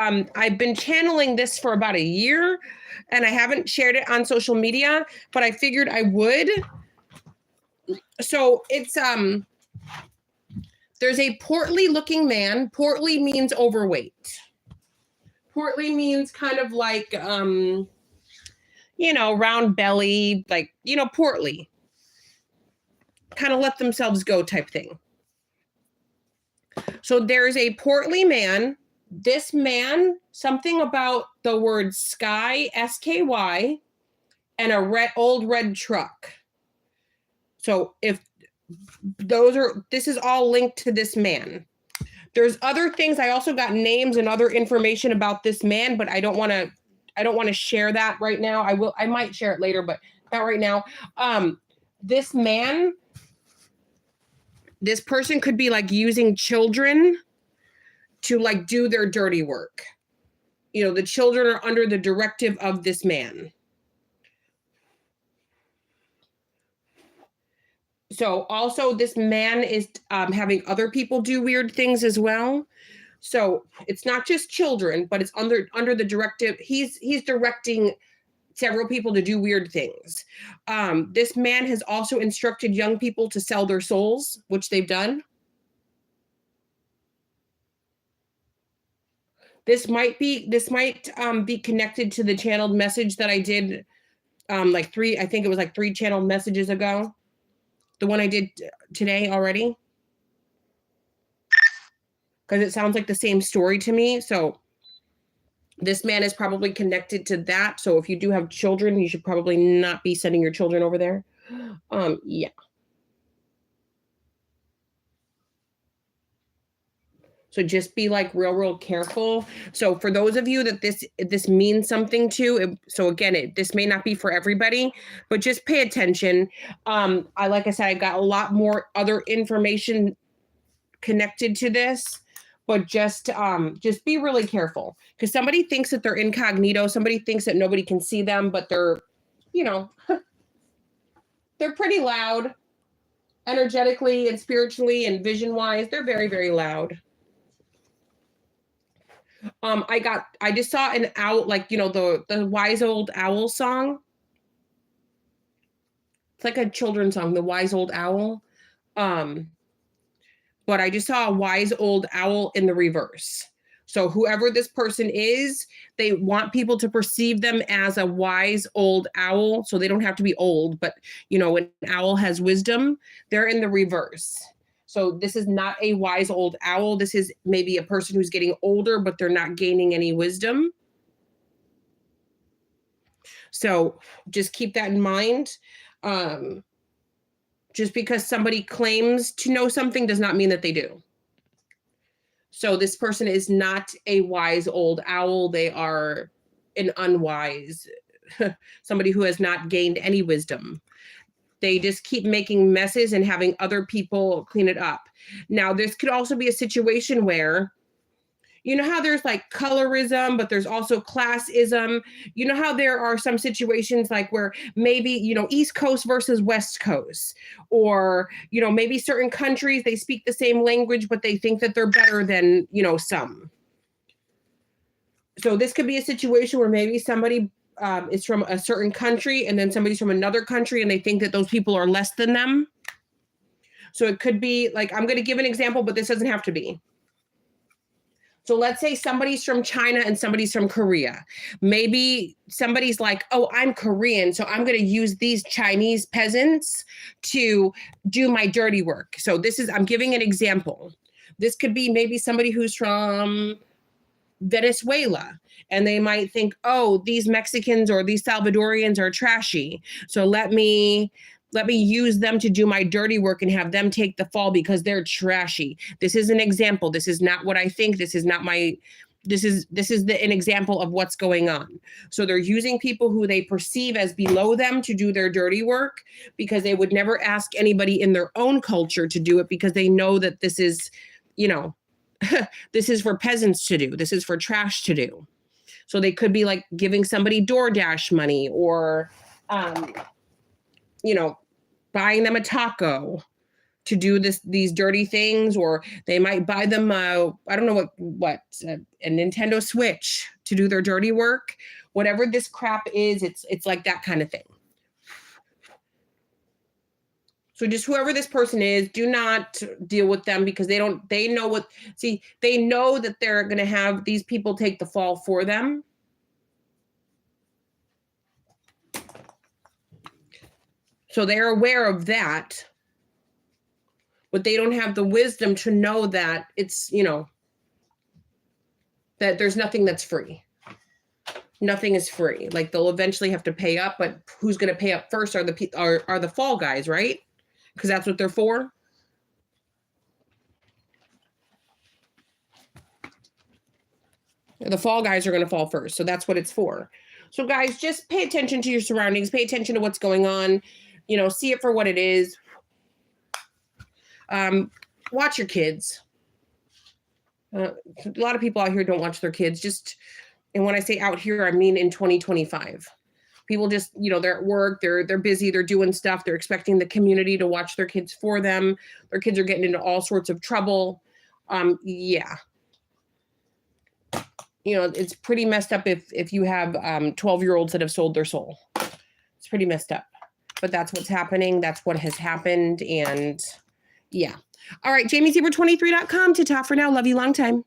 I've been channeling this for about a year and I haven't shared it on social media, but I figured I would. So it's, there's a portly looking man. Portly means overweight. Portly means kind of like, you know, round belly, like, you know, portly. Kind of let themselves go type thing. So there's a portly man. This man, something about the word sky, S-K-Y, and a old red truck. So if this is all linked to this man. There's other things. I also got names and other information about this man, but I don't want to share that right now. I might share it later, but not right now. This man, this person could be like using children to like do their dirty work. You know, the children are under the directive of this man. So also this man is having other people do weird things as well. So it's not just children, but it's under the directive. He's directing several people to do weird things. This man has also instructed young people to sell their souls, which they've done. This might be connected to the channeled message that I did I think it was like 3 channeled messages ago. The one I did today already. Because it sounds like the same story to me. So this man is probably connected to that. So if you do have children, you should probably not be sending your children over there. Yeah. So just be like real careful. So for those of you that this means something to, so again, this may not be for everybody, but just pay attention. Like I said, I got a lot more other information connected to this, but just be really careful because somebody thinks that they're incognito. Somebody thinks that nobody can see them, but they're, you know, they're pretty loud energetically and spiritually and vision wise. They're very loud. I just saw an owl, like, you know, the Wise Old Owl song. It's like a children's song, the Wise Old Owl. But I just saw a wise old owl in the reverse. So whoever this person is, they want people to perceive them as a wise old owl. So they don't have to be old, but you know, when an owl has wisdom, they're in the reverse. So this is not a wise old owl. This is maybe a person who's getting older, but they're not gaining any wisdom. So just keep that in mind. Just because somebody claims to know something does not mean that they do. So this person is not a wise old owl. They are an unwise, somebody who has not gained any wisdom. They just keep making messes and having other people clean it up. Now, this could also be a situation where, you know how there's like colorism, but there's also classism. You know how there are some situations like where maybe, you know, East Coast versus West Coast, or, you know, maybe certain countries, they speak the same language, but they think that they're better than, you know, some. So this could be a situation where maybe somebody is from a certain country and then somebody's from another country and they think that those people are less than them. So it could be like, I'm going to give an example, but this doesn't have to be. So let's say somebody's from China and somebody's from Korea. Maybe somebody's like, oh, I'm Korean, so I'm going to use these Chinese peasants to do my dirty work. So I'm giving an example. This could be maybe somebody who's from Venezuela, and they might think, oh, these Mexicans or these Salvadorians are trashy. So let me use them to do my dirty work and have them take the fall because they're trashy. This is an example. This is not what I think. This is not my, this is an example of what's going on. So they're using people who they perceive as below them to do their dirty work because they would never ask anybody in their own culture to do it because they know that this is, you know, this is for peasants to do. This is for trash to do. So they could be like giving somebody DoorDash money or, you know, buying them a taco to do these dirty things, or they might buy them I don't know what a Nintendo Switch to do their dirty work. Whatever this crap is, it's like that kind of thing. So just whoever this person is, do not deal with them, because they know they know that they're going to have these people take the fall for them. So they're aware of that, but they don't have the wisdom to know that it's, that there's nothing that's free. Nothing is free. Like, they'll eventually have to pay up, but who's going to pay up first are the fall guys, right? Because that's what they're for. The fall guys are going to fall first. So that's what it's for. So guys, just pay attention to your surroundings. Pay attention to what's going on. See it for what it is. Watch your kids. A lot of people out here don't watch their kids. And when I say out here, I mean in 2025. People just, they're at work, they're busy, they're doing stuff, they're expecting the community to watch their kids for them. Their kids are getting into all sorts of trouble. Yeah. It's pretty messed up if you have 12-year-olds that have sold their soul. It's pretty messed up. But that's what's happening. That's what has happened. And yeah. All right, JamieZebra23.com. Ta-ta for now. Love you long time.